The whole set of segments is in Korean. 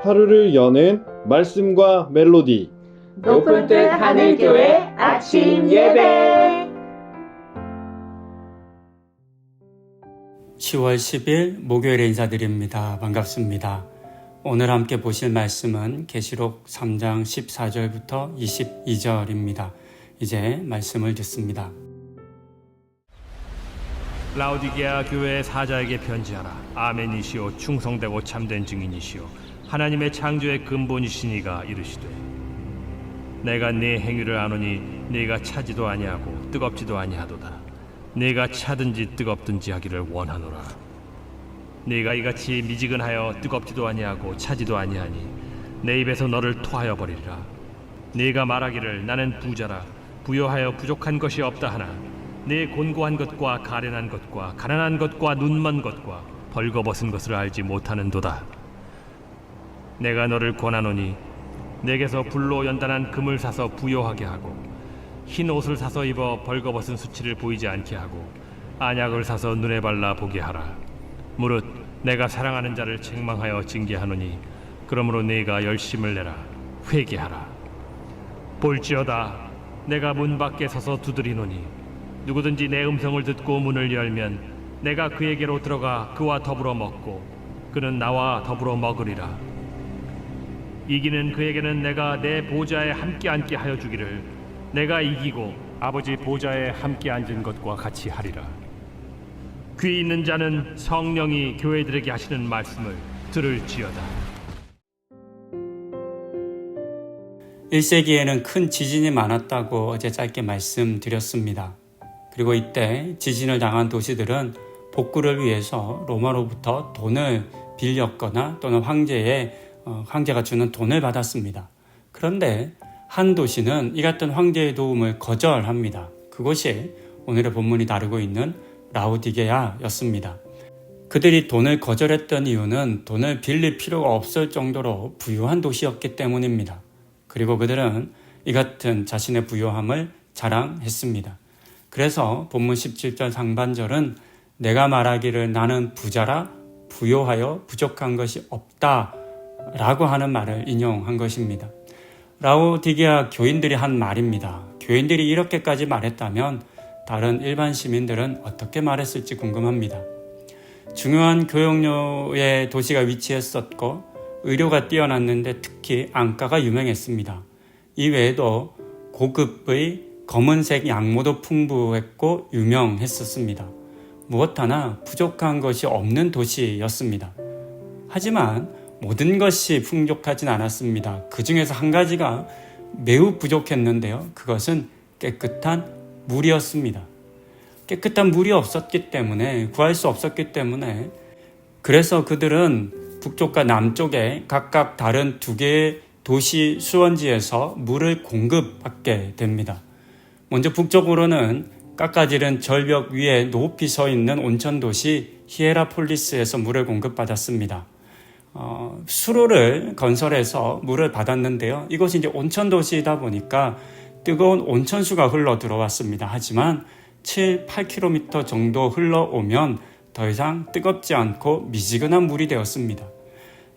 하루를 여는 말씀과 멜로디. 높은 뜻 하늘교회 아침 예배. 10월 10일 목요일에 인사드립니다. 반갑습니다. 오늘 함께 보실 말씀은 계시록 3장 14절부터 22절입니다. 이제 말씀을 듣습니다. 라오디게아 교회의 사자에게 편지하라. 아멘이시오 충성되고 참된 증인이시오 하나님의 창조의 근본이시니가 이르시되 내가 네 행위를 아노니 네가 차지도 아니하고 뜨겁지도 아니하도다. 네가 차든지 뜨겁든지 하기를 원하노라. 네가 이같이 미지근하여 뜨겁지도 아니하고 차지도 아니하니 내 입에서 너를 토하여 버리리라. 네가 말하기를 나는 부자라 부요하여 부족한 것이 없다 하나 네 곤고한 것과 가련한 것과 가난한 것과 눈먼 것과 벌거벗은 것을 알지 못하는도다. 내가 너를 권하노니 내게서 불로 연단한 금을 사서 부요하게 하고 흰 옷을 사서 입어 벌거벗은 수치를 보이지 않게 하고 안약을 사서 눈에 발라 보게 하라. 무릇 내가 사랑하는 자를 책망하여 징계하노니 그러므로 네가 열심을 내라. 회개하라. 볼지어다 내가 문 밖에 서서 두드리노니 누구든지 내 음성을 듣고 문을 열면 내가 그에게로 들어가 그와 더불어 먹고 그는 나와 더불어 먹으리라. 이기는 그에게는 내가 내 보좌에 함께 앉게 하여 주기를 내가 이기고 아버지 보좌에 함께 앉은 것과 같이 하리라. 귀 있는 자는 성령이 교회들에게 하시는 말씀을 들을지어다. 1세기에는 큰 지진이 많았다고 어제 짧게 말씀드렸습니다. 그리고 이때 지진을 당한 도시들은 복구를 위해서 로마로부터 돈을 빌렸거나 또는 황제가 주는 돈을 받았습니다. 그런데 한 도시는 이 같은 황제의 도움을 거절합니다. 그곳이 오늘의 본문이 다루고 있는 라오디게아였습니다. 그들이 돈을 거절했던 이유는 돈을 빌릴 필요가 없을 정도로 부유한 도시였기 때문입니다. 그리고 그들은 이 같은 자신의 부유함을 자랑했습니다. 그래서 본문 17절 상반절은 내가 말하기를 나는 부자라 부요하여 부족한 것이 없다 라고 하는 말을 인용한 것입니다. 라오디게아 교인들이 한 말입니다. 교인들이 이렇게까지 말했다면 다른 일반 시민들은 어떻게 말했을지 궁금합니다. 중요한 교역로에 도시가 위치했었고 의료가 뛰어났는데 특히 안과가 유명했습니다. 이 외에도 고급의 검은색 양모도 풍부했고 유명했었습니다. 무엇 하나 부족한 것이 없는 도시였습니다. 하지만 모든 것이 풍족하진 않았습니다. 그 중에서 한 가지가 매우 부족했는데요. 그것은 깨끗한 물이었습니다. 깨끗한 물이 없었기 때문에 구할 수 없었기 때문에 그래서 그들은 북쪽과 남쪽에 각각 다른 두 개의 도시 수원지에서 물을 공급받게 됩니다. 먼저 북쪽으로는 깎아지른 절벽 위에 높이 서 있는 온천도시 히에라폴리스에서 물을 공급받았습니다. 수로를 건설해서 물을 받았는데요. 이곳이 이제 온천도시이다 보니까 뜨거운 온천수가 흘러 들어왔습니다. 하지만 7, 8km 정도 흘러오면 더 이상 뜨겁지 않고 미지근한 물이 되었습니다.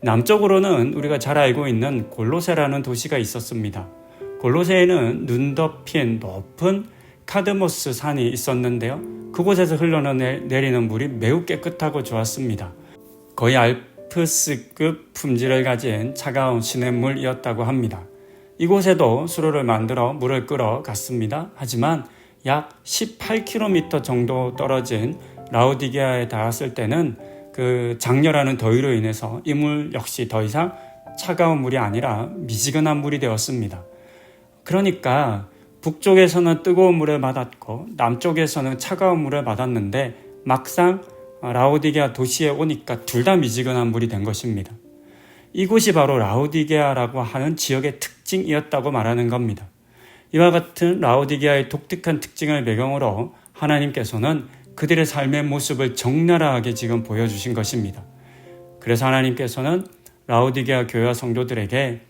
남쪽으로는 우리가 잘 알고 있는 골로새라는 도시가 있었습니다. 골로새에는 눈 덮인 높은 카드모스 산이 있었는데요. 그곳에서 흘러내리는 물이 매우 깨끗하고 좋았습니다. 거의 알프스급 품질을 가진 차가운 시냇물이었다고 합니다. 이곳에도 수로를 만들어 물을 끌어 갔습니다. 하지만 약 18km 정도 떨어진 라오디게아에 닿았을 때는 그 장렬하는 더위로 인해서 이 물 역시 더 이상 차가운 물이 아니라 미지근한 물이 되었습니다. 그러니까 북쪽에서는 뜨거운 물을 받았고 남쪽에서는 차가운 물을 받았는데 막상 라오디게아 도시에 오니까 둘 다 미지근한 물이 된 것입니다. 이곳이 바로 라오디게아라고 하는 지역의 특징이었다고 말하는 겁니다. 이와 같은 라오디게아의 독특한 특징을 배경으로 하나님께서는 그들의 삶의 모습을 적나라하게 지금 보여주신 것입니다. 그래서 하나님께서는 라오디게아 교회와 성도들에게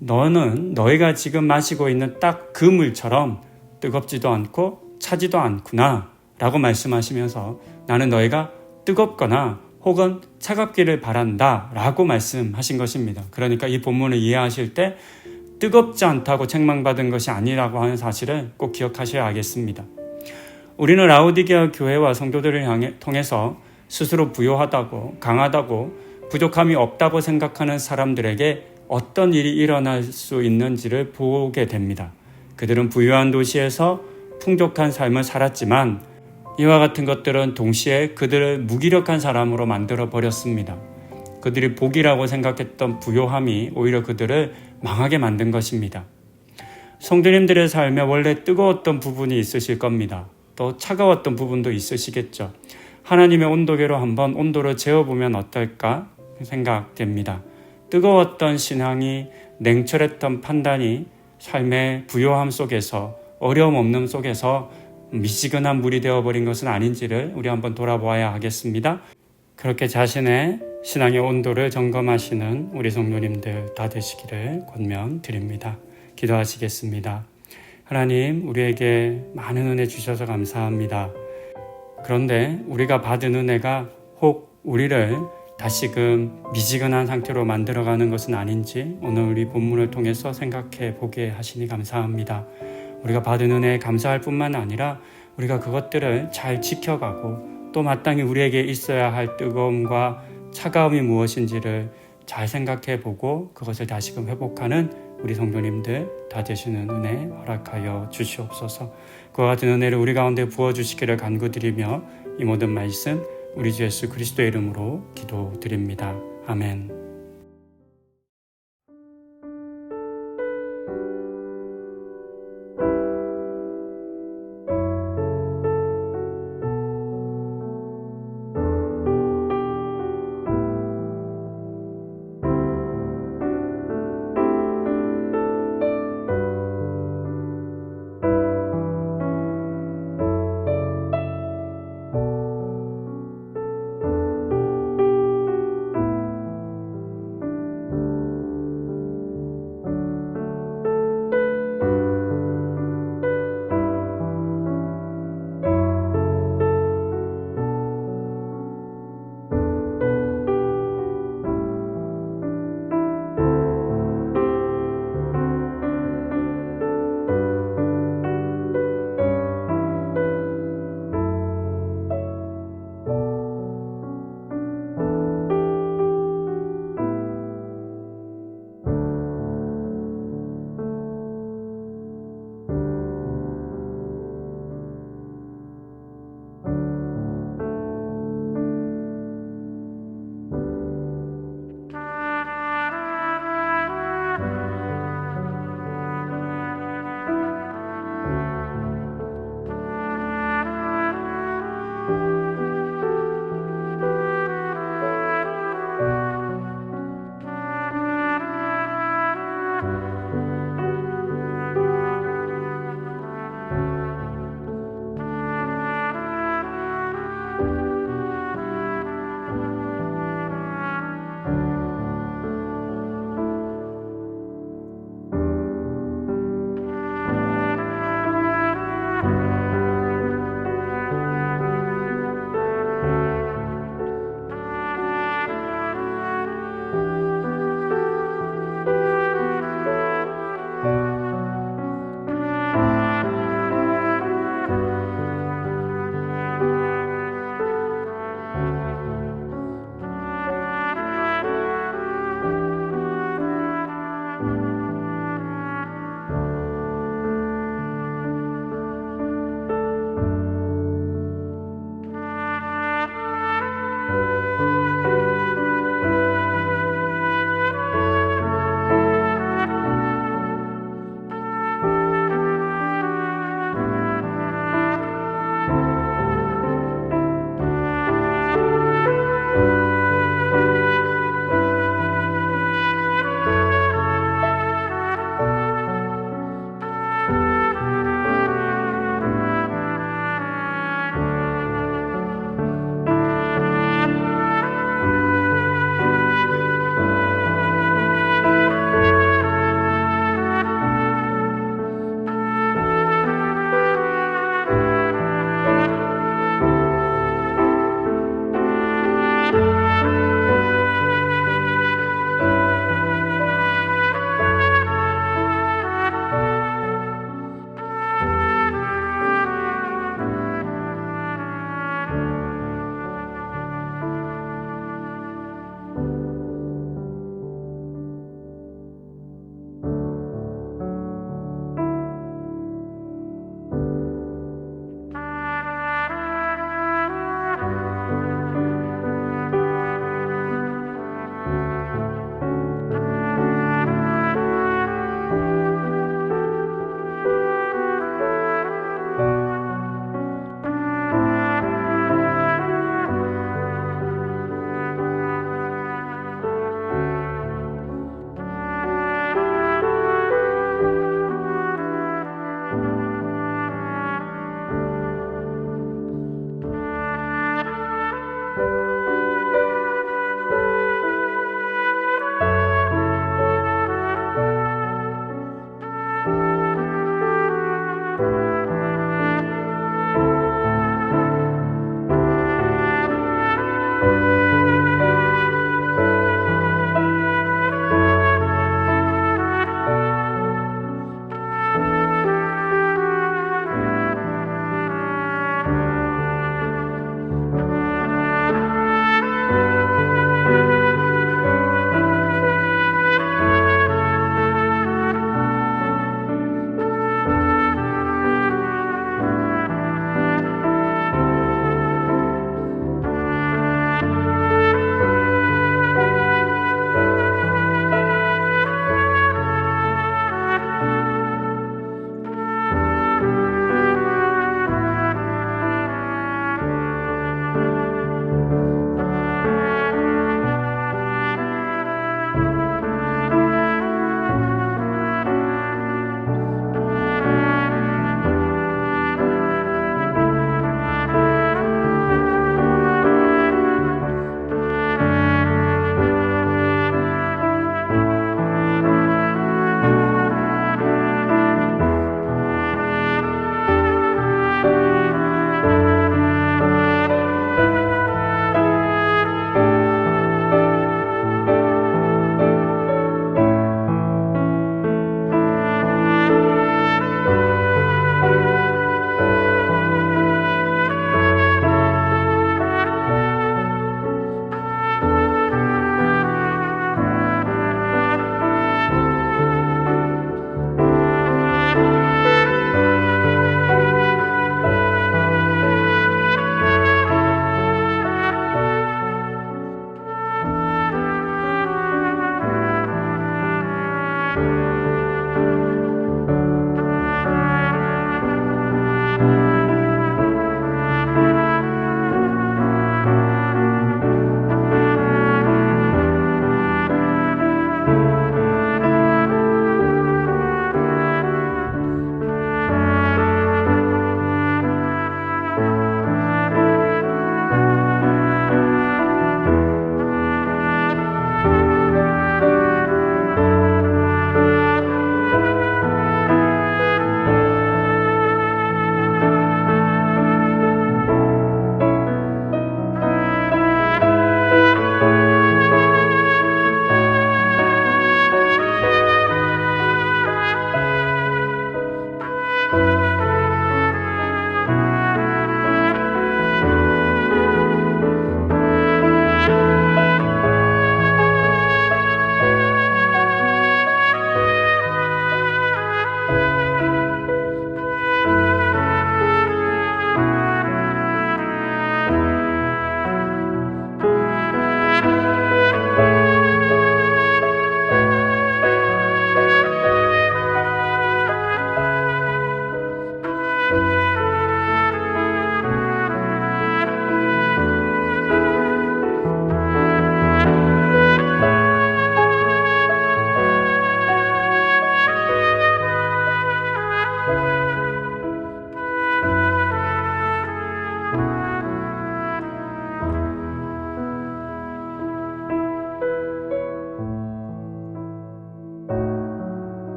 너는 너희가 지금 마시고 있는 딱 그 물처럼 뜨겁지도 않고 차지도 않구나 라고 말씀하시면서 나는 너희가 뜨겁거나 혹은 차갑기를 바란다 라고 말씀하신 것입니다. 그러니까 이 본문을 이해하실 때 뜨겁지 않다고 책망받은 것이 아니라고 하는 사실을 꼭 기억하셔야겠습니다. 우리는 라오디게아 교회와 성도들을 통해서 스스로 부요하다고 강하다고 부족함이 없다고 생각하는 사람들에게 어떤 일이 일어날 수 있는지를 보게 됩니다. 그들은 부유한 도시에서 풍족한 삶을 살았지만 이와 같은 것들은 동시에 그들을 무기력한 사람으로 만들어 버렸습니다. 그들이 복이라고 생각했던 부요함이 오히려 그들을 망하게 만든 것입니다. 성도님들의 삶에 원래 뜨거웠던 부분이 있으실 겁니다. 또 차가웠던 부분도 있으시겠죠. 하나님의 온도계로 한번 온도를 재어보면 어떨까 생각됩니다. 뜨거웠던 신앙이, 냉철했던 판단이 삶의 부요함 속에서, 어려움 없는 속에서 미지근한 물이 되어버린 것은 아닌지를 우리 한번 돌아보아야 하겠습니다. 그렇게 자신의 신앙의 온도를 점검하시는 우리 성도님들 다 되시기를 권면드립니다. 기도하시겠습니다. 하나님, 우리에게 많은 은혜 주셔서 감사합니다. 그런데 우리가 받은 은혜가 혹 우리를 다시금 미지근한 상태로 만들어가는 것은 아닌지 오늘 우리 본문을 통해서 생각해 보게 하시니 감사합니다. 우리가 받은 은혜에 감사할 뿐만 아니라 우리가 그것들을 잘 지켜가고 또 마땅히 우리에게 있어야 할 뜨거움과 차가움이 무엇인지를 잘 생각해 보고 그것을 다시금 회복하는 우리 성도님들 다 되시는 은혜 허락하여 주시옵소서. 그와 같은 은혜를 우리 가운데 부어주시기를 간구드리며 이 모든 말씀 우리 주 예수 그리스도의 이름으로 기도드립니다. 아멘.